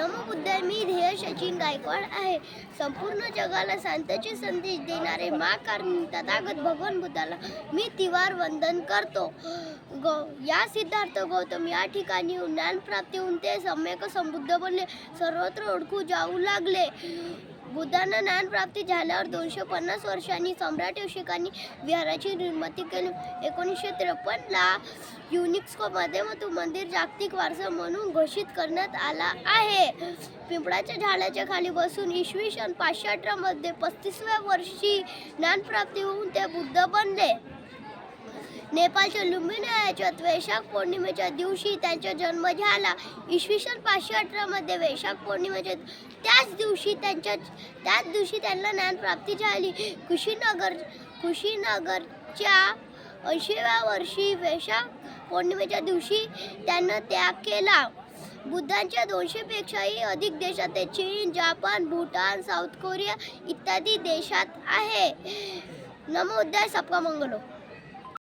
नमो बुद्धाय. मी ध्येय सचिन गायकवाड आहे. संपूर्ण जगाला शांतीचे संदेश देणारे महाकारुणी तथागत भगवान बुद्धाला मी तिवार वंदन करतो. या सिद्धार्थ गौतम या ठिकाणी ज्ञानप्राप्ती होऊन ते सम्यक संबुद्ध बनले. सर्वत्र ओळखू जाऊ लागले. बुद्धांना ज्ञानप्राप्ती झाल्यावर 250 वर्षांनी सम्राट अशोकांनी विहाराची निर्मिती केली. 1953ला युनेस्कोमध्ये मंदिर जागतिक वारसा म्हणून घोषित करण्यात आला आहे. पिंपळाच्या झाडाच्या खाली बसून इसवी सन 518 मध्ये 35व्या वर्षी ज्ञानप्राप्ती होऊन ते बुद्ध बनले. नेपाळच्या लुंबिनी याच्यात वैशाख पौर्णिमेच्या दिवशी त्यांचा जन्म झाला. इसवी सन 518 मध्ये वैशाख पौर्णिमेच्या त्याच दिवशी त्यांना ज्ञानप्राप्ती झाली. कुशीनगरच्या 80व्या वर्षी वैशाख पौर्णिमेच्या दिवशी त्यांना त्याग केला. बुद्धांच्या 200 पेक्षाही अधिक देशात चीन, जपान, भूटान, साऊथ कोरिया इत्यादी देशात आहे. नमो बुद्धाय. सबका मंगल हो.